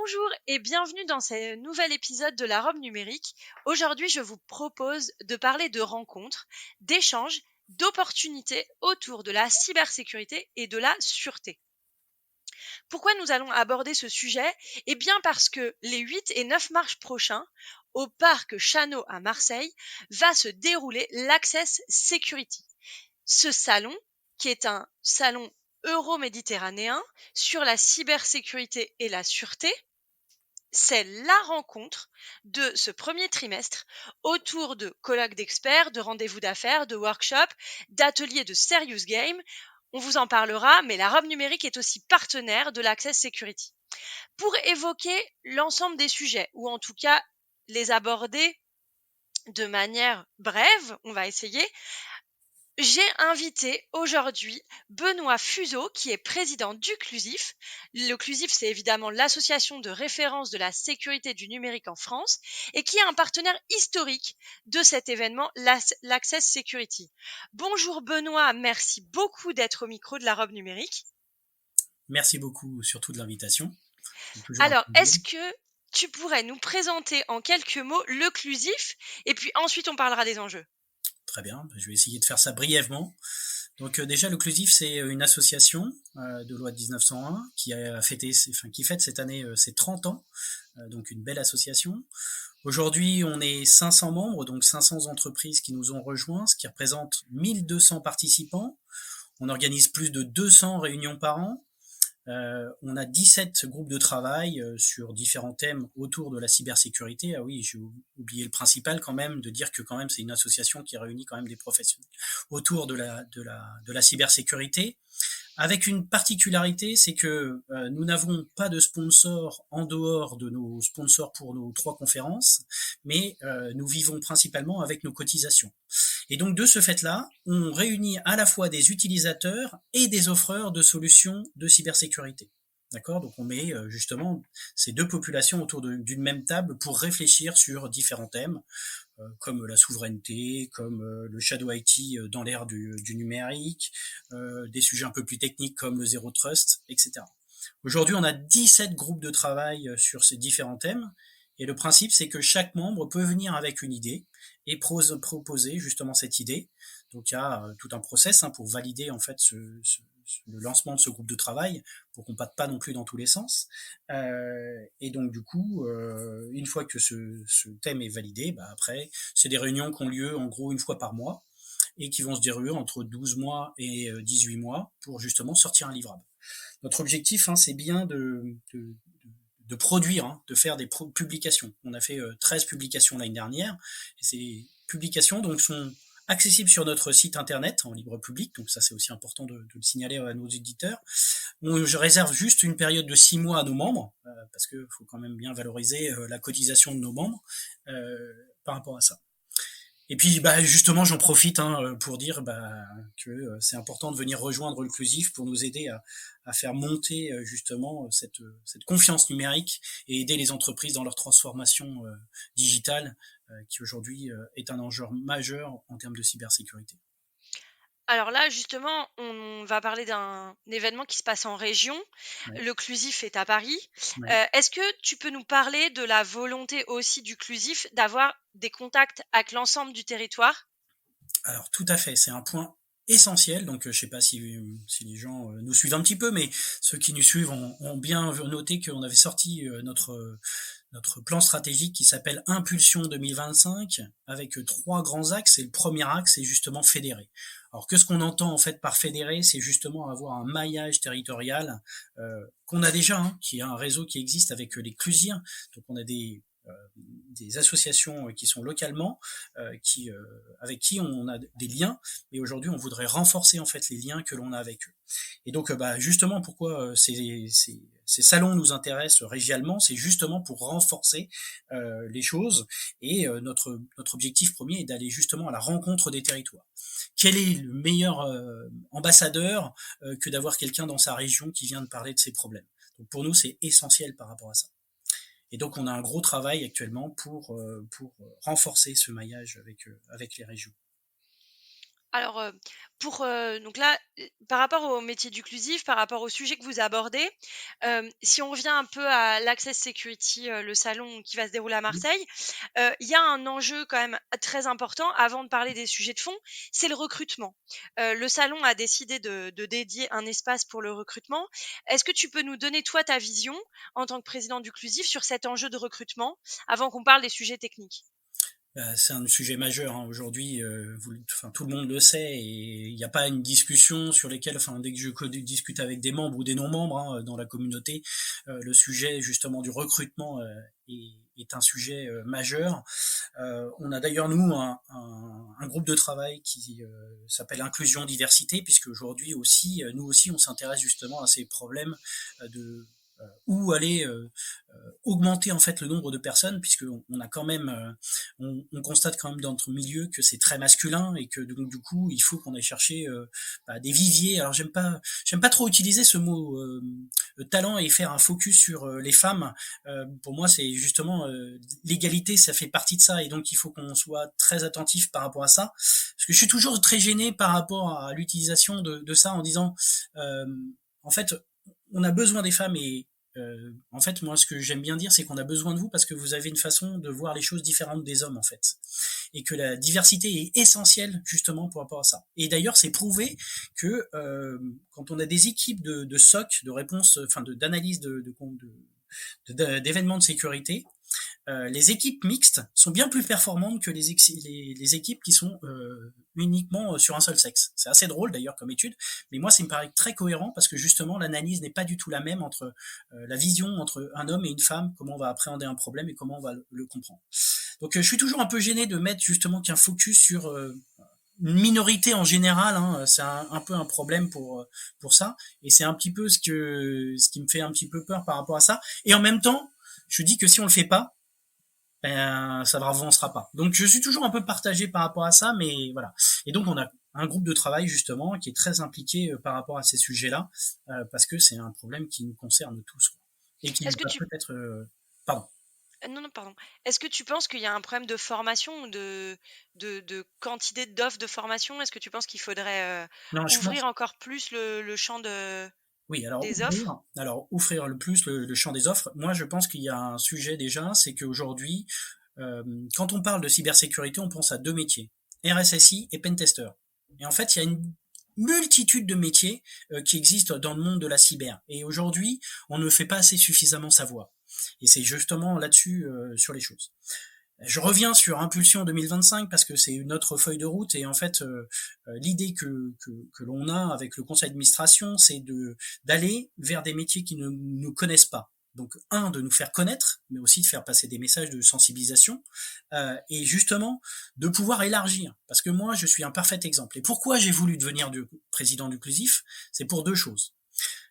Bonjour et bienvenue dans ce nouvel épisode de la Robe numérique. Aujourd'hui, je vous propose de parler de rencontres, d'échanges, d'opportunités autour de la cybersécurité et de la sûreté. Pourquoi nous allons aborder ce sujet? Eh bien parce que les 8 et 9 mars prochains, au parc Chano à Marseille, va se dérouler l'Access Security. Ce salon, qui est un salon euro-méditerranéen sur la cybersécurité et la sûreté, c'est la rencontre de ce premier trimestre autour de colloques d'experts, de rendez-vous d'affaires, de workshops, d'ateliers de serious game. On vous en parlera, mais la robe numérique est aussi partenaire de l'Access Security. Pour évoquer l'ensemble des sujets, ou en tout cas les aborder de manière brève, on va essayer. J'ai invité aujourd'hui Benoît Fuseau, qui est président du CLUSIF. Le CLUSIF, c'est évidemment l'association de référence de la sécurité du numérique en France et qui est un partenaire historique de cet événement, l'Access Security. Bonjour Benoît, merci beaucoup d'être au micro de la robe numérique. Merci beaucoup surtout de l'invitation. Toujours un Alors, plaisir. est-ce que tu pourrais nous présenter en quelques mots le CLUSIF et puis ensuite on parlera des enjeux? Très bien, je vais essayer de faire ça brièvement. Donc déjà, le CLUSIF, c'est une association de loi de 1901 qui qui fête cette année ses 30 ans, donc une belle association. Aujourd'hui, on est 500 membres, donc 500 entreprises qui nous ont rejoints, ce qui représente 1200 participants. On organise plus de 200 réunions par an. On a 17 groupes de travail sur différents thèmes autour de la cybersécurité. Ah oui, j'ai oublié le principal quand même, de dire que quand même c'est une association qui réunit quand même des professionnels autour de la cybersécurité. Avec une particularité, c'est que nous n'avons pas de sponsors en dehors de nos sponsors pour nos 3 conférences, mais nous vivons principalement avec nos cotisations. Et donc de ce fait-là, on réunit à la fois des utilisateurs et des offreurs de solutions de cybersécurité. D'accord? Donc on met justement ces deux populations autour d'une même table pour réfléchir sur différents thèmes, comme la souveraineté, comme le shadow IT dans l'ère du numérique, des sujets un peu plus techniques comme le zero trust, etc. Aujourd'hui, on a 17 groupes de travail sur ces différents thèmes, et le principe, c'est que chaque membre peut venir avec une idée et proposer justement cette idée. Donc il y a tout un process pour valider en fait le lancement de ce groupe de travail pour qu'on ne parte pas non plus dans tous les sens. Et donc du coup, une fois que ce thème est validé, après, c'est des réunions qui ont lieu en gros une fois par mois et qui vont se dérouler entre 12 mois et 18 mois pour justement sortir un livrable. Notre objectif, c'est bien de produire, de faire des publications. On a fait 13 publications l'année dernière, et ces publications donc sont accessibles sur notre site internet en libre public, donc ça c'est aussi important de le signaler à nos éditeurs. Je réserve juste une période de 6 mois à nos membres, parce qu'il faut quand même bien valoriser la cotisation de nos membres par rapport à ça. Et puis justement j'en profite pour dire que c'est important de venir rejoindre le CLUSIF pour nous aider à faire monter justement cette confiance numérique et aider les entreprises dans leur transformation digitale qui aujourd'hui est un enjeu majeur en termes de cybersécurité. Alors là, justement, on va parler d'un événement qui se passe en région. Ouais. Le CLUSIF est à Paris. Ouais. Est-ce que tu peux nous parler de la volonté aussi du CLUSIF d'avoir des contacts avec l'ensemble du territoire? Alors tout à fait, c'est un point essentiel. Donc je ne sais pas si les gens nous suivent un petit peu, mais ceux qui nous suivent ont bien noté qu'on avait sorti notre plan stratégique qui s'appelle Impulsion 2025 avec 3 grands axes. Et le premier axe, c'est justement fédérer. Alors que ce qu'on entend en fait par fédérer, c'est justement avoir un maillage territorial qu'on a déjà, qui est un réseau qui existe avec les Clusiens. Donc on a des associations qui sont localement, avec qui on a des liens, et aujourd'hui on voudrait renforcer en fait les liens que l'on a avec eux. Et donc justement pourquoi ces salons nous intéressent régialement, c'est justement pour renforcer les choses, et notre objectif premier est d'aller justement à la rencontre des territoires. Quel est le meilleur ambassadeur que d'avoir quelqu'un dans sa région qui vient de parler de ses problèmes? Donc pour nous c'est essentiel par rapport à ça. Et donc, on a un gros travail actuellement pour renforcer ce maillage avec les régions. Alors, donc là, par rapport au métier d'Inclusif, par rapport au sujet que vous abordez, si on revient un peu à l'Access Security, le salon qui va se dérouler à Marseille, il y a un enjeu quand même très important avant de parler des sujets de fond, c'est le recrutement. Le salon a décidé de dédier un espace pour le recrutement. Est-ce que tu peux nous donner, toi, ta vision en tant que président d'Inclusif sur cet enjeu de recrutement avant qu'on parle des sujets techniques? C'est un sujet majeur hein. Aujourd'hui. Tout le monde le sait et il n'y a pas une discussion sur lesquelles, dès que je discute avec des membres ou des non-membres hein, dans la communauté, le sujet justement du recrutement est un sujet majeur. On a d'ailleurs nous un groupe de travail qui s'appelle Inclusion Diversité, puisque aujourd'hui aussi, nous aussi, on s'intéresse justement à ces problèmes de où aller augmenter en fait le nombre de personnes, puisque on a quand même on constate quand même dans notre milieu que c'est très masculin et que donc du coup il faut qu'on aille chercher des viviers. Alors j'aime pas trop utiliser ce mot talent et faire un focus sur les femmes. Pour moi c'est justement l'égalité, ça fait partie de ça et donc il faut qu'on soit très attentif par rapport à ça, parce que je suis toujours très gêné par rapport à l'utilisation de ça en disant euh, en fait on a besoin des femmes et en fait, moi, ce que j'aime bien dire, c'est qu'on a besoin de vous parce que vous avez une façon de voir les choses différentes des hommes, en fait. Et que la diversité est essentielle, justement, pour rapport à ça. Et d'ailleurs, c'est prouvé que quand on a des équipes de SOC, de réponse, d'analyse d'événements de sécurité, les équipes mixtes sont bien plus performantes que les équipes qui sont uniquement sur un seul sexe. C'est assez drôle d'ailleurs comme étude, mais moi ça me paraît très cohérent parce que justement l'analyse n'est pas du tout la même entre la vision entre un homme et une femme, comment on va appréhender un problème et comment on va le comprendre. Donc je suis toujours un peu gêné de mettre justement qu'un focus sur une minorité en général, hein, c'est un peu un problème pour ça, et c'est un petit peu ce qui me fait un petit peu peur par rapport à ça. Et en même temps, je dis que si on le fait pas, ben, ça ne avancera pas. Donc je suis toujours un peu partagé par rapport à ça, mais voilà. Et donc on a un groupe de travail justement qui est très impliqué par rapport à ces sujets-là, parce que c'est un problème qui nous concerne tous, quoi. Et qui Est-ce que va tu peut-être... pardon. Non, non, pardon. Est-ce que tu penses qu'il y a un problème de formation ou de quantité d'offres de formation? Est-ce que tu penses qu'il faudrait Non, je pense... ouvrir encore plus le champ Oui, des offres? alors ouvrir le plus le champ des offres. Moi, je pense qu'il y a un sujet déjà, c'est qu'aujourd'hui, euh, quand on parle de cybersécurité, on pense à deux métiers, RSSI et Pentester. Et en fait, il y a une multitude de métiers qui existent dans le monde de la cyber. Et aujourd'hui, on ne fait pas assez suffisamment savoir. Et c'est justement là-dessus sur les choses. Je reviens sur Impulsion 2025 parce que c'est une autre feuille de route et en fait l'idée que l'on a avec le conseil d'administration, c'est d'aller vers des métiers qui ne nous connaissent pas. Donc de nous faire connaître, mais aussi de faire passer des messages de sensibilisation et justement de pouvoir élargir. Parce que moi, je suis un parfait exemple. Et pourquoi j'ai voulu devenir président d'Inclusif? C'est pour deux choses.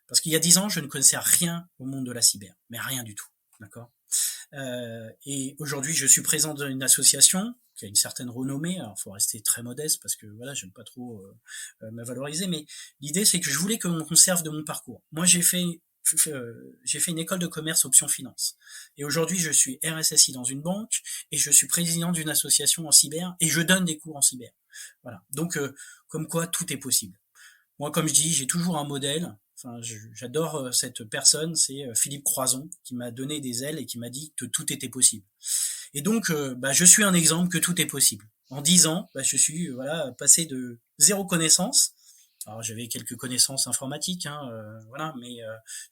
Parce qu'il y a 10 ans, je ne connaissais rien au monde de la cyber, mais rien du tout. D'accord. Et aujourd'hui, je suis président d'une association qui a une certaine renommée. Alors, faut rester très modeste parce que voilà, j'aime pas trop me valoriser. Mais l'idée, c'est que je voulais qu'on conserve de mon parcours. Moi, j'ai fait une école de commerce option finance. Et aujourd'hui, je suis RSSI dans une banque et je suis président d'une association en cyber et je donne des cours en cyber. Voilà. Donc, comme quoi, tout est possible. Moi, comme je dis, j'ai toujours un modèle. Enfin, j'adore cette personne, c'est Philippe Croison, qui m'a donné des ailes et qui m'a dit que tout était possible. Et donc, je suis un exemple que tout est possible. En 10 ans, je suis voilà passé de zéro connaissance. Alors j'avais quelques connaissances informatiques, hein, voilà, mais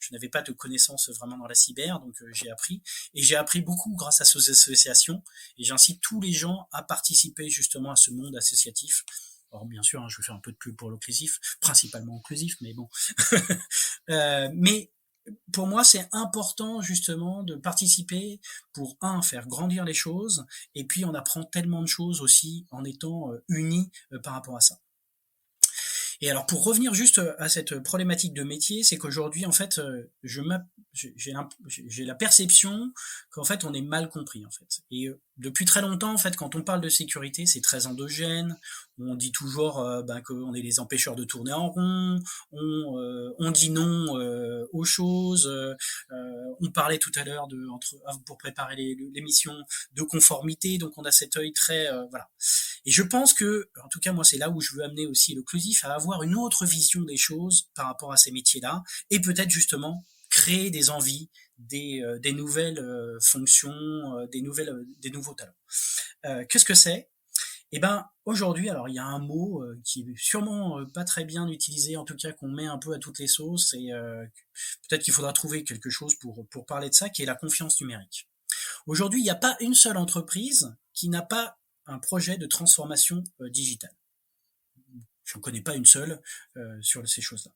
je n'avais pas de connaissances vraiment dans la cyber, donc j'ai appris et j'ai appris beaucoup grâce à ces associations. Et j'incite tous les gens à participer justement à ce monde associatif. Alors bien sûr, hein, je vais faire un peu de pub pour l'occlusif, principalement inclusif, mais bon. Mais pour moi, c'est important justement de participer pour faire grandir les choses, et puis on apprend tellement de choses aussi en étant unis par rapport à ça. Et alors pour revenir juste à cette problématique de métier, c'est qu'aujourd'hui en fait, j'ai la perception qu'en fait on est mal compris en fait. Et depuis très longtemps, en fait, quand on parle de sécurité, c'est très endogène. On dit toujours qu'on est les empêcheurs de tourner en rond. On dit non aux choses. On parlait tout à l'heure pour préparer l'émission de conformité. Donc on a cet œil très voilà. Et je pense que, en tout cas moi, c'est là où je veux amener aussi l'occlusif à avoir une autre vision des choses par rapport à ces métiers-là, et peut-être justement créer des envies, des nouvelles fonctions, des nouveaux talents. Qu'est-ce que c'est? Eh ben, aujourd'hui, alors il y a un mot qui est sûrement pas très bien utilisé, en tout cas qu'on met un peu à toutes les sauces, et peut-être qu'il faudra trouver quelque chose pour parler de ça, qui est la confiance numérique. Aujourd'hui, il n'y a pas une seule entreprise qui n'a pas un projet de transformation digitale. Je n'en connais pas une seule sur ces choses-là.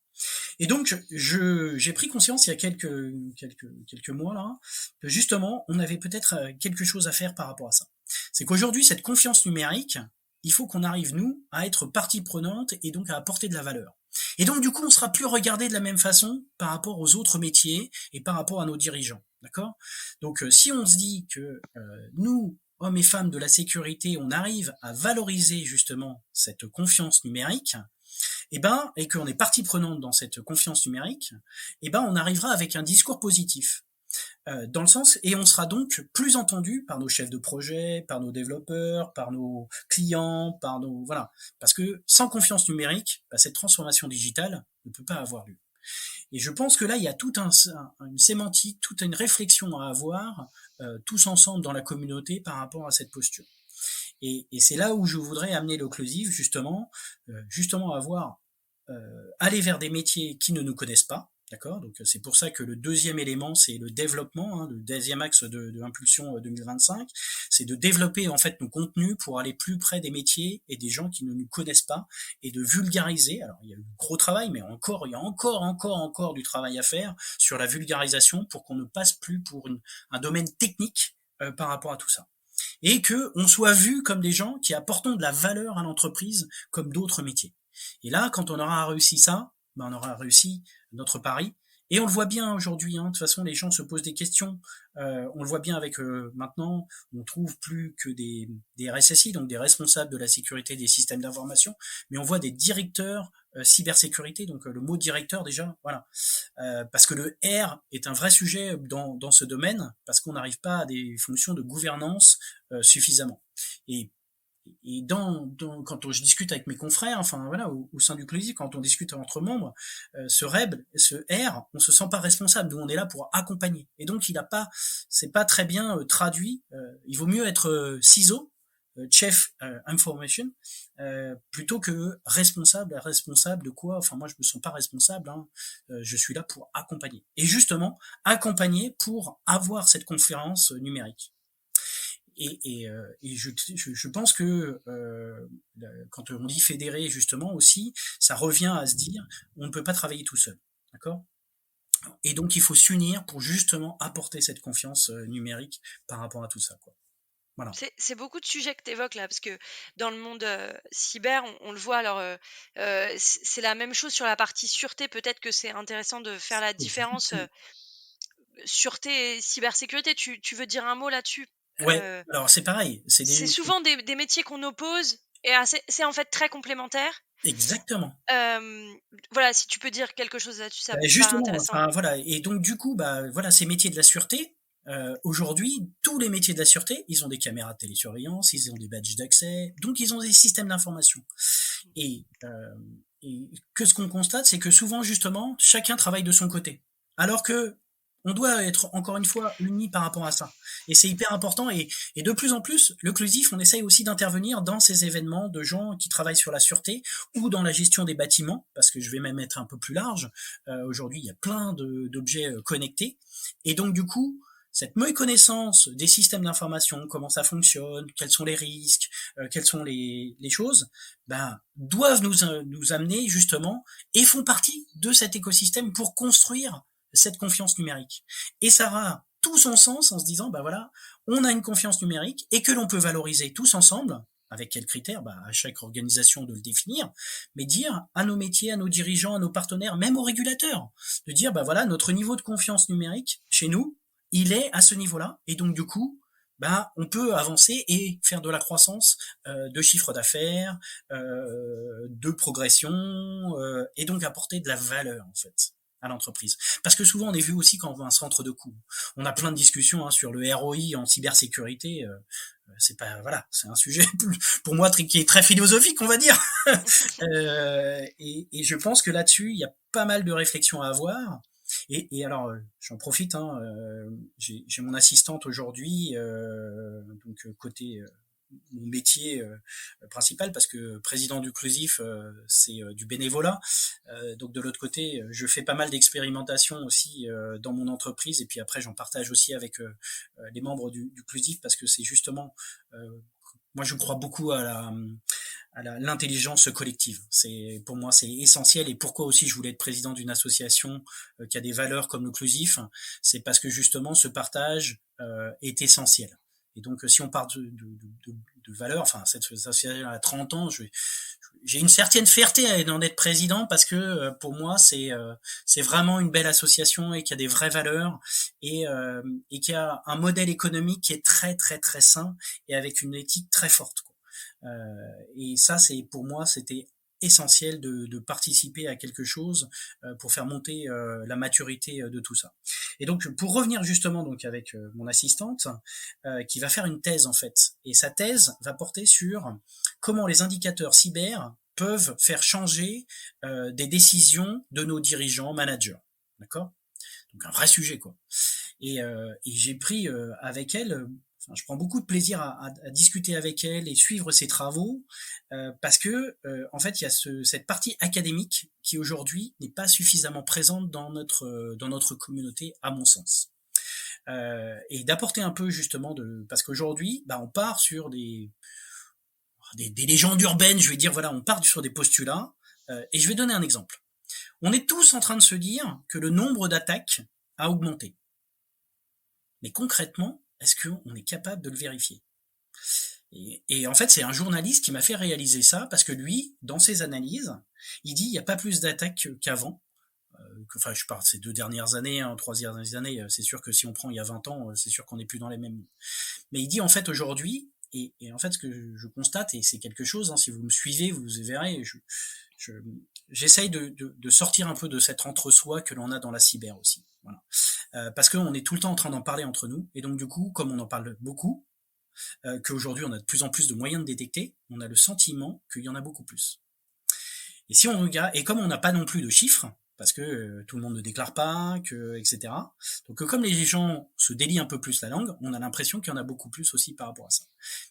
Et donc, j'ai pris conscience il y a quelques mois là, que justement, on avait peut-être quelque chose à faire par rapport à ça. C'est qu'aujourd'hui, cette confiance numérique, il faut qu'on arrive, nous, à être partie prenante et donc à apporter de la valeur. Et donc, du coup, on sera plus regardé de la même façon par rapport aux autres métiers et par rapport à nos dirigeants. D'accord? Donc, si on se dit que nous, hommes et femmes de la sécurité, on arrive à valoriser justement cette confiance numérique, et qu'on est partie prenante dans cette confiance numérique, on arrivera avec un discours positif. Dans le sens, et on sera donc plus entendu par nos chefs de projet, par nos développeurs, par nos clients, voilà. Parce que sans confiance numérique, cette transformation digitale ne peut pas avoir lieu. Et je pense que là, il y a une sémantique, toute une réflexion à avoir, tous ensemble dans la communauté par rapport à cette posture. Et c'est là où je voudrais amener l'occlusive, justement aller vers des métiers qui ne nous connaissent pas, d'accord? Donc c'est pour ça que le deuxième élément, c'est le développement, le deuxième axe de Impulsion 2025, c'est de développer en fait nos contenus pour aller plus près des métiers et des gens qui ne nous connaissent pas, et de vulgariser. Alors il y a eu gros travail, mais il y a encore du travail à faire sur la vulgarisation pour qu'on ne passe plus pour un domaine technique par rapport à tout ça. Et que on soit vu comme des gens qui apportons de la valeur à l'entreprise comme d'autres métiers. Et là, quand on aura réussi ça, on aura réussi notre pari. Et on le voit bien aujourd'hui, de toute façon, les gens se posent des questions. On le voit bien avec maintenant, on trouve plus que des RSSI, donc des responsables de la sécurité des systèmes d'information, mais on voit des directeurs cybersécurité, donc le mot directeur déjà, voilà. Parce que le R est un vrai sujet dans ce domaine, parce qu'on n'arrive pas à des fonctions de gouvernance suffisamment. Et quand je discute avec mes confrères, enfin voilà, au sein du CLESI, quand on discute entre membres, ce R, on se sent pas responsable. Nous, on est là pour accompagner. Et donc, c'est pas très bien traduit. Il vaut mieux être CISO, Chief Information, plutôt que responsable. Responsable de quoi? Enfin, moi, je me sens pas responsable. Je suis là pour accompagner. Et justement, accompagner pour avoir cette conférence numérique. Et je pense que quand on dit fédérer, justement aussi, ça revient à se dire on ne peut pas travailler tout seul, d'accord? Et donc il faut s'unir pour justement apporter cette confiance numérique par rapport à tout ça, quoi. Voilà. C'est beaucoup de sujets que tu évoques là, parce que dans le monde cyber, on le voit. Alors, c'est la même chose sur la partie sûreté. Peut-être que c'est intéressant de faire la différence sûreté et cybersécurité. Tu veux dire un mot là-dessus? Ouais, alors c'est pareil. C'est souvent des métiers qu'on oppose, et c'est en fait très complémentaire. Exactement. Voilà, si tu peux dire quelque chose là-dessus, ça me paraît intéressant. Enfin, voilà. Et donc du coup, voilà, ces métiers de la sûreté. Aujourd'hui, tous les métiers de la sûreté, ils ont des caméras de télésurveillance, ils ont des badges d'accès, donc ils ont des systèmes d'information. Et que ce qu'on constate, c'est que souvent, justement, chacun travaille de son côté. Alors que on doit être, encore une fois, unis par rapport à ça. Et c'est hyper important. Et de plus en plus, l'occlusif, on essaye aussi d'intervenir dans ces événements de gens qui travaillent sur la sûreté ou dans la gestion des bâtiments, parce que je vais même être un peu plus large. Aujourd'hui, il y a plein d'objets connectés. Et donc, du coup, cette méconnaissance des systèmes d'information, comment ça fonctionne, quels sont les risques, quelles sont les choses, doivent nous amener justement et font partie de cet écosystème pour construire cette confiance numérique. Et ça aura tout son sens en se disant, voilà, on a une confiance numérique et que l'on peut valoriser tous ensemble. Avec quels critères? À chaque organisation de le définir, mais dire à nos métiers, à nos dirigeants, à nos partenaires, même aux régulateurs, de dire, voilà, notre niveau de confiance numérique chez nous, il est à ce niveau-là, et donc du coup, ben on peut avancer et faire de la croissance de chiffre d'affaires, de progression, et donc apporter de la valeur en fait à l'entreprise. Parce que souvent on est vu aussi comme un centre de coût. On a plein de discussions sur le ROI en cybersécurité. C'est pas voilà, c'est un sujet pour moi qui est très philosophique, on va dire. Et je pense que là-dessus il y a pas mal de réflexions à avoir. Et alors, j'en profite, j'ai mon assistante aujourd'hui, donc côté mon métier principal, parce que président du Clusif, c'est du bénévolat. Donc de l'autre côté, je fais pas mal d'expérimentations aussi dans mon entreprise, et puis après j'en partage aussi avec les membres du Clusif, parce que c'est justement, moi je crois beaucoup à l'intelligence collective. C'est pour moi c'est essentiel, et pourquoi aussi je voulais être président d'une association qui a des valeurs comme le Clusif, c'est parce que justement ce partage est essentiel. Et donc si on parle de valeurs, enfin cette association a 30 ans, j'ai une certaine fierté d'en être président, parce que pour moi c'est vraiment une belle association et qui a des vraies valeurs, et qui a un modèle économique qui est très très très sain et avec une éthique très forte, quoi. Et ça, c'est pour moi, c'était essentiel de participer à quelque chose pour faire monter la maturité de tout ça. Et donc, pour revenir justement donc avec mon assistante, qui va faire une thèse en fait, et sa thèse va porter sur comment les indicateurs cyber peuvent faire changer des décisions de nos dirigeants, managers, d'accord? Donc un vrai sujet, quoi. Et j'ai pris avec elle, enfin, je prends beaucoup de plaisir à discuter avec elle et suivre ses travaux, parce que en fait il y a cette partie académique qui aujourd'hui n'est pas suffisamment présente dans notre communauté, à mon sens. Et d'apporter un peu justement parce qu'aujourd'hui on part sur des légendes urbaines, je vais dire, voilà, on part sur des postulats, et je vais donner un exemple. On est tous en train de se dire que le nombre d'attaques a augmenté. Mais concrètement, est-ce qu'on est capable de le vérifier ? Et en fait, c'est un journaliste qui m'a fait réaliser ça, parce que lui, dans ses analyses, il dit il n'y a pas plus d'attaques qu'avant. Enfin, je parle de ces 2 dernières années, 3 dernières années, c'est sûr que si on prend il y a 20 ans, c'est sûr qu'on n'est plus dans les mêmes. Mais il dit en fait aujourd'hui, et en fait ce que je constate, et c'est quelque chose, si vous me suivez, vous verrez, j'essaye de sortir un peu de cet entre-soi que l'on a dans la cyber aussi. Voilà. Parce qu'on est tout le temps en train d'en parler entre nous, et donc du coup, comme on en parle beaucoup, qu'aujourd'hui on a de plus en plus de moyens de détecter, on a le sentiment qu'il y en a beaucoup plus. Et si on regarde, et comme on n'a pas non plus de chiffres, parce que tout le monde ne déclare pas, etc. Donc comme les gens se délient un peu plus la langue, on a l'impression qu'il y en a beaucoup plus aussi par rapport à ça.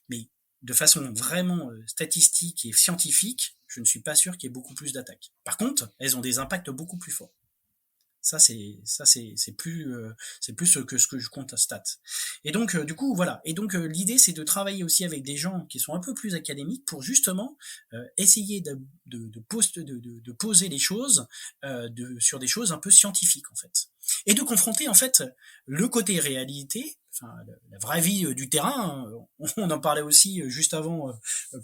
Mais de façon vraiment statistique et scientifique, je ne suis pas sûr qu'il y ait beaucoup plus d'attaques. Par contre, elles ont des impacts beaucoup plus forts. Ça c'est plus ce que je constate. Et donc du coup voilà. Et donc l'idée c'est de travailler aussi avec des gens qui sont un peu plus académiques pour justement essayer de poser les choses sur des choses un peu scientifiques en fait, et de confronter en fait le côté réalité, enfin la vraie vie du terrain. On en parlait aussi juste avant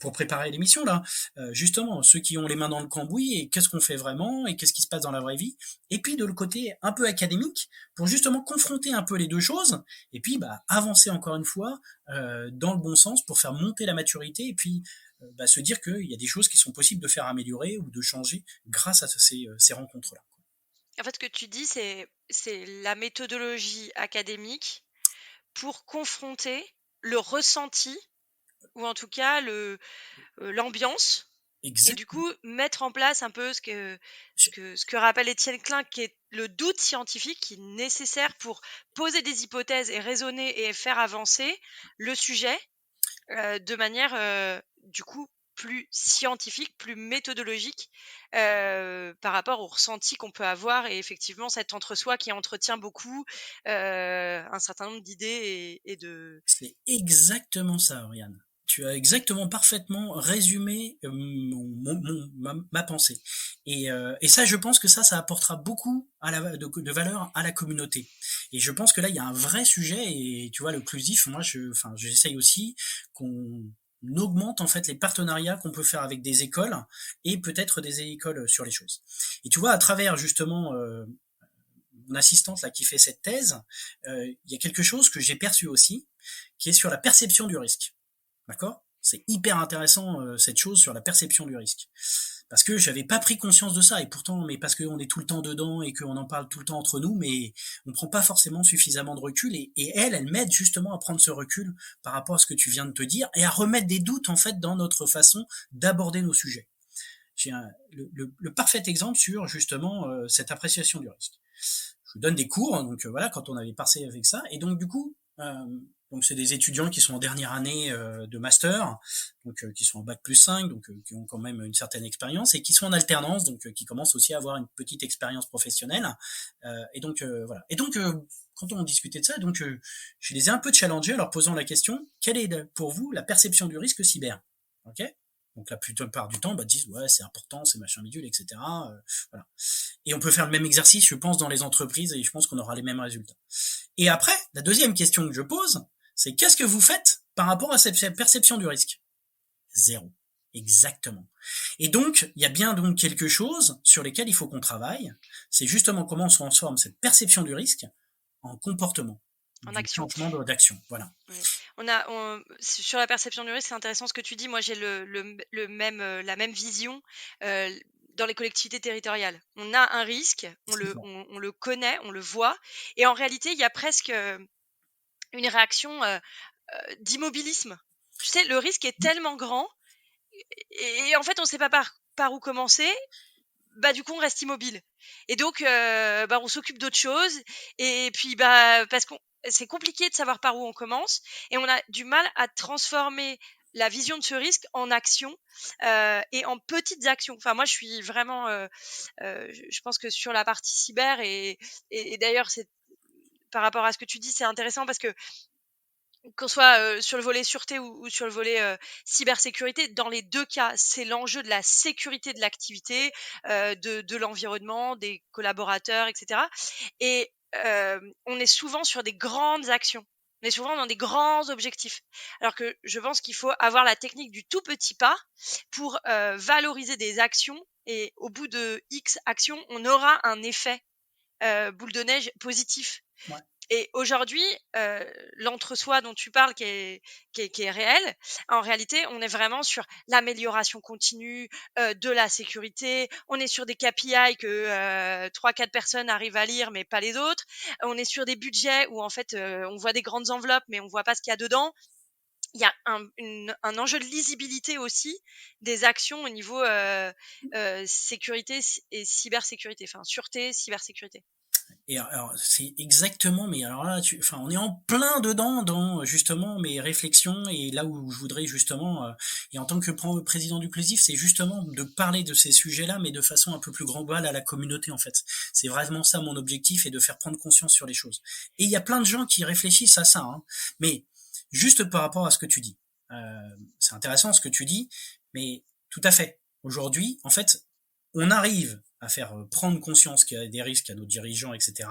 pour préparer l'émission là. Justement ceux qui ont les mains dans le cambouis, et qu'est-ce qu'on fait vraiment et qu'est-ce qui se passe dans la vraie vie. Et puis de le côté un peu académique, pour justement confronter un peu les deux choses, et puis avancer encore une fois dans le bon sens pour faire monter la maturité, et puis se dire qu'il y a des choses qui sont possibles de faire améliorer ou de changer grâce à ces rencontres-là. En fait, ce que tu dis, c'est la méthodologie académique pour confronter le ressenti, ou en tout cas l'ambiance, et du coup mettre en place un peu ce que rappelle Étienne Klein, qui est le doute scientifique, qui est nécessaire pour poser des hypothèses et raisonner et faire avancer le sujet de manière du coup plus scientifique, plus méthodologique par rapport au ressenti qu'on peut avoir, et effectivement cet entre-soi qui entretient beaucoup un certain nombre d'idées et de... C'est exactement ça, Oriane. Tu as exactement parfaitement résumé ma pensée. Et ça, je pense que ça apportera beaucoup de valeur à la communauté. Et je pense que là, il y a un vrai sujet. Et tu vois, le Clusif, moi, j'essaye aussi qu'on augmente en fait les partenariats qu'on peut faire avec des écoles, et peut-être des écoles sur les choses. Et tu vois, à travers justement mon assistante là qui fait cette thèse, il y a quelque chose que j'ai perçu aussi, qui est sur la perception du risque. D'accord? C'est hyper intéressant cette chose sur la perception du risque. Parce que j'avais pas pris conscience de ça, et pourtant, mais parce qu'on est tout le temps dedans et qu'on en parle tout le temps entre nous, mais on prend pas forcément suffisamment de recul, et elle m'aide justement à prendre ce recul par rapport à ce que tu viens de te dire, et à remettre des doutes en fait dans notre façon d'aborder nos sujets. J'ai le parfait exemple sur justement cette appréciation du risque. Je donne des cours, hein, donc voilà, quand on avait passé avec ça, et donc du coup, donc c'est des étudiants qui sont en dernière année de master, donc qui sont en bac plus 5, donc qui ont quand même une certaine expérience, et qui sont en alternance, donc qui commencent aussi à avoir une petite expérience professionnelle, et donc voilà. Et donc quand on discutait de ça, donc je les ai un peu challengés en leur posant la question: quelle est pour vous la perception du risque cyber? Ok. Donc la plupart du temps, disent ouais, c'est important, c'est machin bidule, etc. Voilà. Et on peut faire le même exercice, je pense, dans les entreprises, et je pense qu'on aura les mêmes résultats. Et après, la deuxième question que je pose, c'est qu'est-ce que vous faites par rapport à cette perception du risque? Zéro. Exactement. Et donc, il y a bien donc quelque chose sur lesquels il faut qu'on travaille. C'est justement comment on transforme cette perception du risque en comportement, En du action. changement d'action. Voilà. Oui. Sur la perception du risque, c'est intéressant ce que tu dis. Moi, j'ai le même, la même vision dans les collectivités territoriales. On a un risque, on le connaît, on le voit, et en réalité, il y a presque une réaction d'immobilisme. Tu sais, le risque est tellement grand, et en fait, on ne sait pas par où commencer. Du coup, on reste immobile. Et donc, on s'occupe d'autres choses. Et puis, parce qu'on c'est compliqué de savoir par où on commence, et on a du mal à transformer la vision de ce risque en action et en petites actions. Enfin, moi, je suis vraiment, je pense que sur la partie cyber, et d'ailleurs, c'est par rapport à ce que tu dis, c'est intéressant parce que qu'on soit sur le volet sûreté ou sur le volet cybersécurité, dans les deux cas, c'est l'enjeu de la sécurité de l'activité, de l'environnement, des collaborateurs, etc. Et on est souvent sur des grandes actions. On est souvent dans des grands objectifs. Alors que je pense qu'il faut avoir la technique du tout petit pas pour valoriser des actions. Et au bout de X actions, on aura un effet boule de neige positif. Ouais. Et aujourd'hui, l'entre-soi dont tu parles, qui est réel, en réalité, on est vraiment sur l'amélioration continue de la sécurité. On est sur des KPI que 3-4 personnes arrivent à lire, mais pas les autres. On est sur des budgets où en fait, on voit des grandes enveloppes, mais on voit pas ce qu'il y a dedans. Il y a un enjeu de lisibilité aussi des actions au niveau sécurité et cybersécurité, enfin sûreté, cybersécurité. Et alors, c'est exactement, mais alors là, on est en plein dedans dans justement mes réflexions, et là où je voudrais justement, et en tant que président du Clusif, c'est justement de parler de ces sujets-là, mais de façon un peu plus globale à la communauté en fait. C'est vraiment ça mon objectif, et de faire prendre conscience sur les choses. Et il y a plein de gens qui réfléchissent à ça, hein, mais juste par rapport à ce que tu dis, c'est intéressant ce que tu dis, mais tout à fait. Aujourd'hui, en fait, on arrive à faire prendre conscience qu'il y a des risques à nos dirigeants, etc.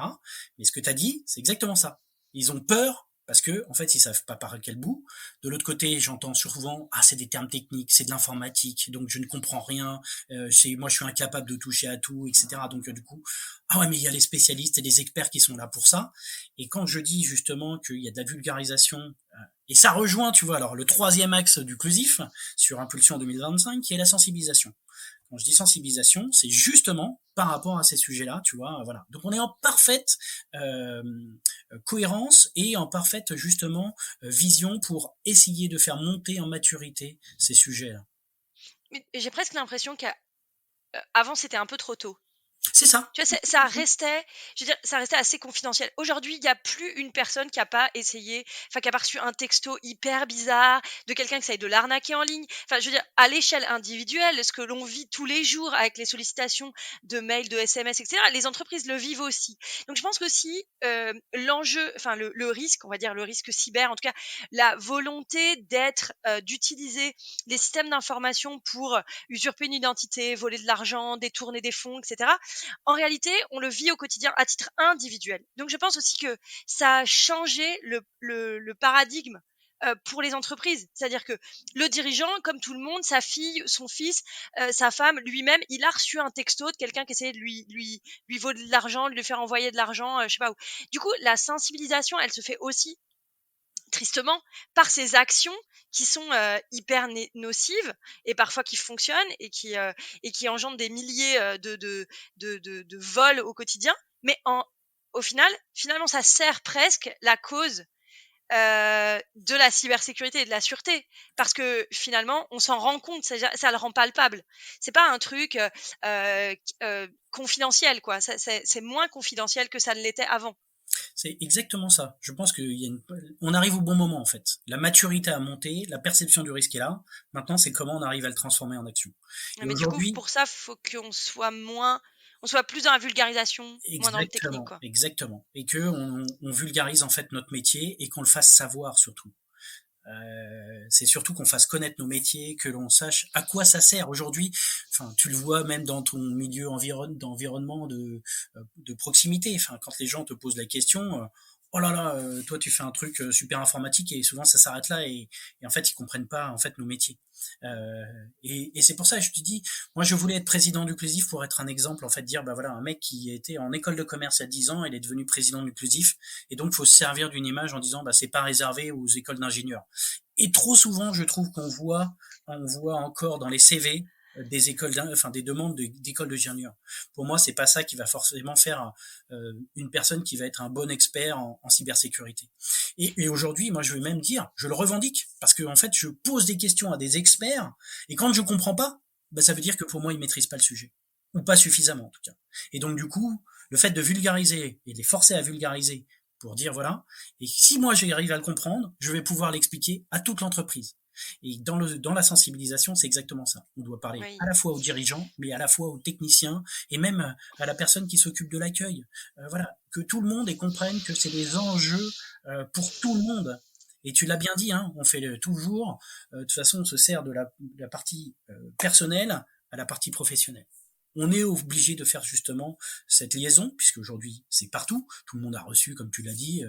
Mais ce que tu as dit, c'est exactement ça. Ils ont peur parce que, en fait, ils savent pas par quel bout. De l'autre côté, j'entends souvent, c'est des termes techniques, c'est de l'informatique, donc je ne comprends rien. Moi, je suis incapable de toucher à tout, etc. Donc, du coup, ouais, mais il y a les spécialistes et les experts qui sont là pour ça. Et quand je dis justement qu'il y a de la vulgarisation, et ça rejoint, tu vois, alors le troisième axe du Clusif sur Impulsion 2025, qui est la sensibilisation. Quand je dis sensibilisation, c'est justement par rapport à ces sujets-là, tu vois, voilà. Donc on est en parfaite cohérence et en parfaite justement vision pour essayer de faire monter en maturité ces sujets-là. Mais j'ai presque l'impression qu'avant c'était un peu trop tôt. C'est ça. Tu vois, ça restait, je veux dire, ça restait assez confidentiel. Aujourd'hui, il n'y a plus une personne qui a pas essayé, enfin, qui a pas reçu un texto hyper bizarre de quelqu'un qui essaye de l'arnaquer en ligne. Enfin, je veux dire, à l'échelle individuelle, ce que l'on vit tous les jours avec les sollicitations de mails, de SMS, etc., les entreprises le vivent aussi. Donc, je pense que si l'enjeu, enfin, le risque, on va dire le risque cyber, en tout cas, la volonté d'utiliser les systèmes d'information pour usurper une identité, voler de l'argent, détourner des fonds, etc., en réalité, on le vit au quotidien à titre individuel. Donc, je pense aussi que ça a changé le paradigme pour les entreprises. C'est-à-dire que le dirigeant, comme tout le monde, sa fille, son fils, sa femme, lui-même, il a reçu un texto de quelqu'un qui essayait de lui voler de l'argent, de lui faire envoyer de l'argent, je sais pas où. Du coup, la sensibilisation, elle se fait aussi tristement par ces actions qui sont hyper nocives et parfois qui fonctionnent et qui engendrent des milliers de vols au quotidien. Mais au final, finalement, ça sert presque la cause de la cybersécurité et de la sûreté, parce que finalement on s'en rend compte, ça le rend palpable. C'est pas un truc confidentiel, quoi. C'est moins confidentiel que ça ne l'était avant. C'est exactement ça. Je pense on arrive au bon moment en fait. La maturité a monté, la perception du risque est là. Maintenant, c'est comment on arrive à le transformer en action. Et Mais du coup, aujourd'hui, pour ça, faut qu'on soit plus dans la vulgarisation, moins dans le technique, exactement, quoi. exactement, et que on vulgarise en fait notre métier et qu'on le fasse savoir surtout. C'est surtout qu'on fasse connaître nos métiers, que l'on sache à quoi ça sert aujourd'hui. Enfin, tu le vois même dans ton milieu d'environnement de proximité. Enfin, quand les gens te posent la question, oh là là, toi tu fais un truc super informatique et souvent ça s'arrête là et en fait ils comprennent pas en fait nos métiers. Et c'est pour ça que je te dis, moi je voulais être président d'Uclusif pour être un exemple, en fait, dire bah voilà, un mec qui était en école de commerce il y a 10 ans, il est devenu président d'Uclusif, et donc faut se servir d'une image en disant bah c'est pas réservé aux écoles d'ingénieurs. Et trop souvent je trouve on voit encore dans les CV des enfin des demandes d'écoles d'ingénieurs. Pour moi, c'est pas ça qui va forcément faire une personne qui va être un bon expert en cybersécurité. Et aujourd'hui, moi, je vais même dire, je le revendique, parce que en fait, je pose des questions à des experts, et quand je comprends pas, bah, ça veut dire que pour moi, ils maîtrisent pas le sujet, ou pas suffisamment en tout cas. Et donc du coup, le fait de vulgariser et de les forcer à vulgariser pour dire voilà, et si moi j'arrive à le comprendre, je vais pouvoir l'expliquer à toute l'entreprise. Et dans la sensibilisation, c'est exactement ça. On doit parler Oui. à la fois aux dirigeants, mais à la fois aux techniciens, et même à la personne qui s'occupe de l'accueil. Voilà, que tout le monde comprenne que c'est des enjeux pour tout le monde. Et tu l'as bien dit, hein, on fait toujours, de toute façon, on se sert de la partie personnelle à la partie professionnelle. On est obligé de faire justement cette liaison, puisque aujourd'hui c'est partout. Tout le monde a reçu, comme tu l'as dit,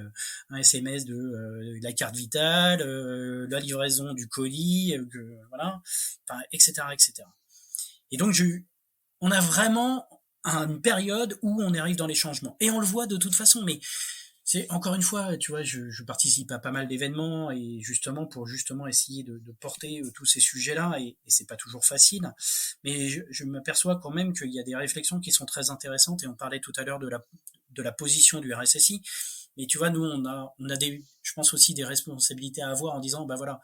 un SMS de la carte vitale, la livraison du colis, voilà, enfin, etc., etc. Et donc on a vraiment une période où on arrive dans les changements. Et on le voit de toute façon, mais c'est encore une fois, tu vois, je participe à pas mal d'événements et justement pour justement essayer de porter tous ces sujets-là et c'est pas toujours facile, mais je m'aperçois quand même qu'il y a des réflexions qui sont très intéressantes et on parlait tout à l'heure de la position du RSSI. Mais tu vois, nous on a je pense aussi des responsabilités à avoir en disant bah voilà,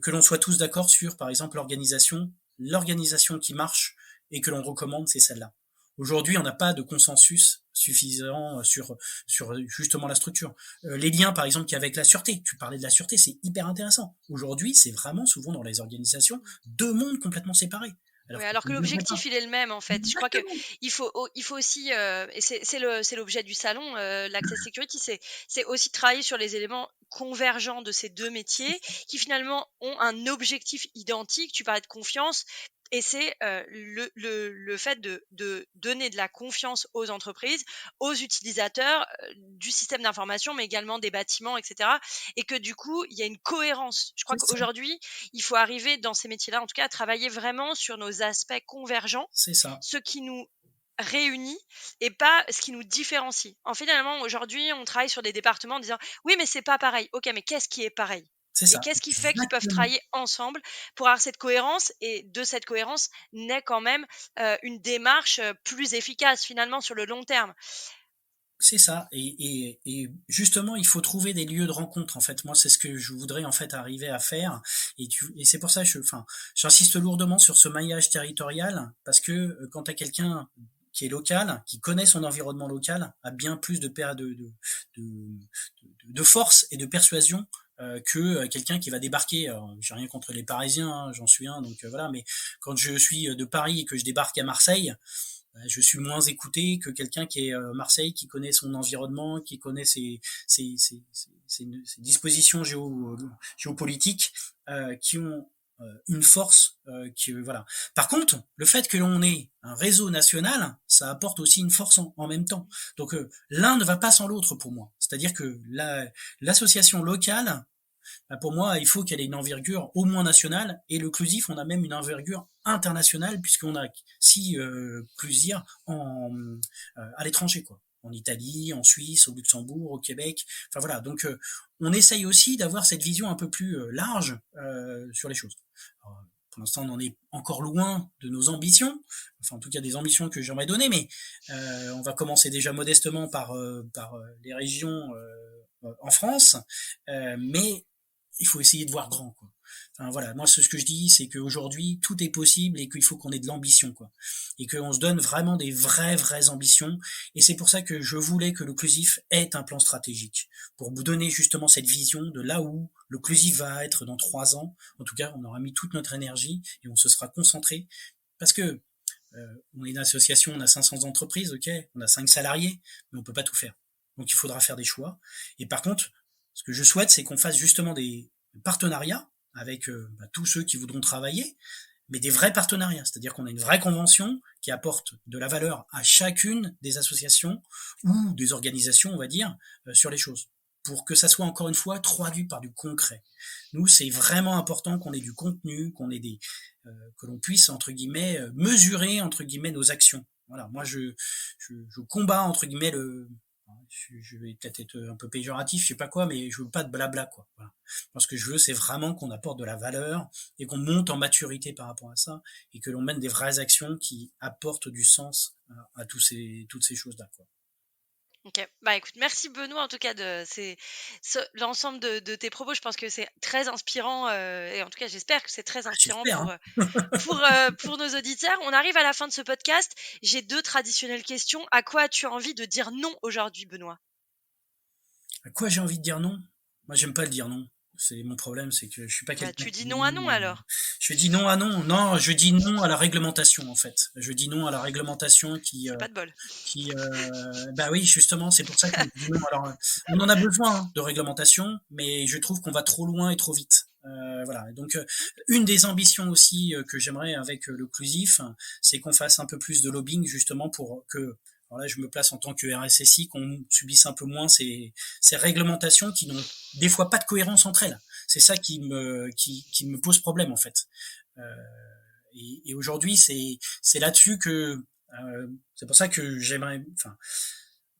que l'on soit tous d'accord sur par exemple l'organisation qui marche et que l'on recommande, c'est celle-là. Aujourd'hui, on n'a pas de consensus suffisant sur justement la structure. Les liens, par exemple, qu'il y a avec la sûreté. Tu parlais de la sûreté, c'est hyper intéressant. Aujourd'hui, c'est vraiment souvent dans les organisations deux mondes complètement séparés. Oui, Alors que alors ça que ne devrait pas. l'objectif, il est le même, en fait. Je crois que Exactement. il faut aussi, et c'est l'objet du salon, l'Access Security, c'est aussi travailler sur les éléments convergents de ces deux métiers qui finalement ont un objectif identique. Tu parlais de confiance. Et c'est le fait de donner de la confiance aux entreprises, aux utilisateurs du système d'information, mais également des bâtiments, etc. Et que du coup, il y a une cohérence. Je crois C'est ça. qu'aujourd'hui, il faut arriver dans ces métiers-là, en tout cas, à travailler vraiment sur nos aspects convergents, C'est ça. ce qui nous réunit et pas ce qui nous différencie. En finalement, aujourd'hui, on travaille sur des départements en disant oui, mais c'est pas pareil. Ok, mais qu'est-ce qui est pareil? C'est Et ça. qu'est-ce qui fait qu'ils peuvent Exactement. travailler ensemble pour avoir cette cohérence? Et de cette cohérence naît quand même une démarche plus efficace finalement sur le long terme. C'est ça. Et justement, il faut trouver des lieux de rencontre. En fait, moi, c'est ce que je voudrais en fait arriver à faire. Et c'est pour ça, enfin, j'insiste lourdement sur ce maillage territorial parce que quand tu as quelqu'un qui est local, qui connaît son environnement local, a bien plus de, de force et de persuasion que quelqu'un qui va débarquer. Alors, j'ai rien contre les Parisiens, hein, j'en suis un, donc voilà. Mais quand je suis de Paris et que je débarque à Marseille, je suis moins écouté que quelqu'un qui est Marseille, qui connaît son environnement, qui connaît ses dispositions géopolitiques, qui ont une force voilà. Par contre, le fait que l'on ait un réseau national, ça apporte aussi une force en même temps. Donc l'un ne va pas sans l'autre pour moi. C'est-à-dire que l'association locale Pour moi, il faut qu'elle ait une envergure au moins nationale, et l'inclusif, on a même une envergure internationale, puisqu'on a si plusieurs à l'étranger, quoi. En Italie, en Suisse, au Luxembourg, au Québec. Enfin voilà, donc on essaye aussi d'avoir cette vision un peu plus large sur les choses. Alors, pour l'instant, on en est encore loin de nos ambitions, enfin en tout cas des ambitions que j'aimerais donner, mais on va commencer déjà modestement par les régions en France, mais il faut essayer de voir grand, quoi. Enfin voilà, moi ce que je dis, c'est qu'aujourd'hui tout est possible et qu'il faut qu'on ait de l'ambition, quoi, et qu'on se donne vraiment des vraies ambitions. Et c'est pour ça que je voulais que l'Occlusif ait un plan stratégique pour vous donner justement cette vision de là où l'Occlusif va être dans 3 ans. En tout cas, on aura mis toute notre énergie et on se sera concentré parce que on est une association, on a 500 entreprises, ok, on a 5 salariés, mais on peut pas tout faire. Donc il faudra faire des choix. Et par contre, ce que je souhaite, c'est qu'on fasse justement des partenariats avec tous ceux qui voudront travailler, mais des vrais partenariats, c'est-à-dire qu'on a une vraie convention qui apporte de la valeur à chacune des associations ou des organisations, on va dire, sur les choses, pour que ça soit encore une fois traduit par du concret. Nous, c'est vraiment important qu'on ait du contenu, qu'on ait que l'on puisse entre guillemets mesurer entre guillemets nos actions. Voilà, moi je combats entre guillemets je vais peut-être être un peu péjoratif, je sais pas quoi, mais je veux pas de blabla, quoi. Voilà. Moi, ce que je veux, c'est vraiment qu'on apporte de la valeur et qu'on monte en maturité par rapport à ça et que l'on mène des vraies actions qui apportent du sens à toutes ces choses-là, quoi. Ok, bah écoute, merci Benoît en tout cas l'ensemble de tes propos. Je pense que c'est très inspirant et en tout cas j'espère que c'est très inspirant J'espère, hein. pour nos auditeurs. On arrive à la fin de ce podcast. J'ai 2 traditionnelles questions. À quoi as-tu envie de dire non aujourd'hui, Benoît? À quoi j'ai envie de dire non? Moi, j'aime pas le dire non. C'est mon problème, c'est que je suis pas Bah quelqu'un tu qui dis dit non à non. non alors. Je dis non à non. Non, je dis non à la réglementation, en fait. Je dis non à la réglementation C'est pas de bol. bah oui, justement, c'est pour ça que je dis non. Alors, on en a besoin hein, de réglementation, mais je trouve qu'on va trop loin et trop vite. Voilà. Donc, une des ambitions aussi que j'aimerais avec l'Occlusif, c'est qu'on fasse un peu plus de lobbying justement pour que, alors là, je me place en tant que RSSI, qu'on subisse un peu moins ces réglementations qui n'ont des fois pas de cohérence entre elles. C'est ça qui me pose problème en fait. Euh, et aujourd'hui, c'est là-dessus que c'est pour ça que j'aimerais. Enfin,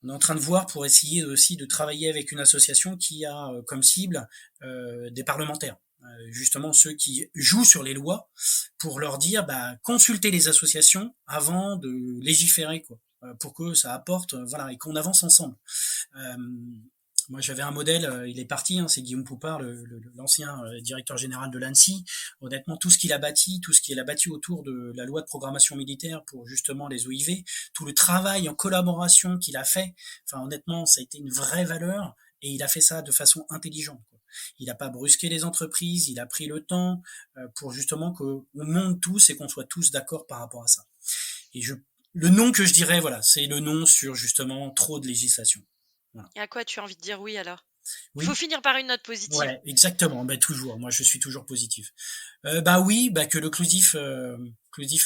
on est en train de voir pour essayer aussi de travailler avec une association qui a comme cible des parlementaires. Justement ceux qui jouent sur les lois pour leur dire bah, consultez les associations avant de légiférer quoi, pour que ça apporte voilà et qu'on avance ensemble. Euh, Moi, j'avais un modèle, il est parti, hein, c'est Guillaume Poupard, l'ancien directeur général de l'ANSSI. Honnêtement, tout ce qu'il a bâti, tout ce qu'il a bâti autour de la loi de programmation militaire pour justement les OIV, tout le travail en collaboration qu'il a fait, enfin honnêtement, ça a été une vraie valeur et il a fait ça de façon intelligente, quoi. Il n'a pas brusqué les entreprises, il a pris le temps pour justement qu'on monte tous et qu'on soit tous d'accord par rapport à ça. Et le nom que je dirais, voilà, c'est le nom sur justement trop de législation. Voilà. Et à quoi tu as envie de dire oui alors? Il faut Oui, finir par une note positive. ouais, exactement. Ben toujours. Moi, je suis toujours positif. Bah oui, bah que l'inclusif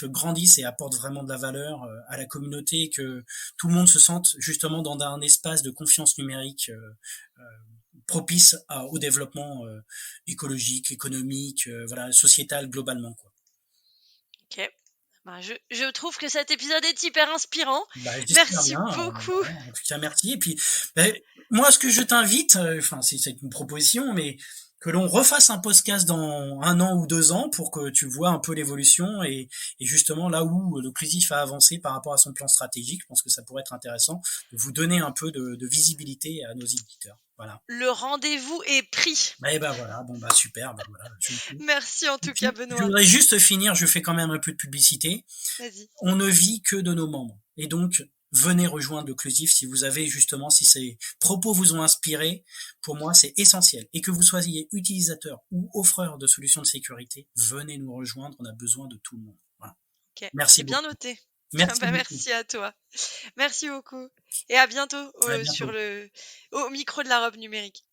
grandisse et apporte vraiment de la valeur à la communauté, que tout le monde se sente justement dans un espace de confiance numérique euh, propice au développement écologique, économique, voilà, sociétal globalement, quoi. Ok. Bah, je trouve que cet épisode est hyper inspirant. Bah, j'espère Merci bien. beaucoup. Ouais, en tout cas, merci. Et puis, bah, moi, ce que je t'invite, enfin, c'est une proposition, mais que l'on refasse un podcast dans 1 an ou 2 ans pour que tu vois un peu l'évolution et justement là où le Clusif a avancé par rapport à son plan stratégique. Je pense que ça pourrait être intéressant de vous donner un peu de visibilité à nos éditeurs. Voilà. Le rendez-vous est pris. Et bah voilà, bon bah super, bah voilà. Merci en Et tout cas, puis, je Benoît. voudrais juste finir, je fais quand même un peu de publicité. Vas-y. On ne vit que de nos membres. Et donc, venez rejoindre l'Occlusif si vous avez justement, si ces propos vous ont inspiré. Pour moi, c'est essentiel. Et que vous soyez utilisateur ou offreur de solutions de sécurité, venez nous rejoindre. On a besoin de tout le monde. Voilà. Ok, Merci c'est bien beaucoup. noté. Merci Bah, beaucoup. merci à toi. Merci beaucoup. Et à bientôt À bientôt. au micro de la robe numérique.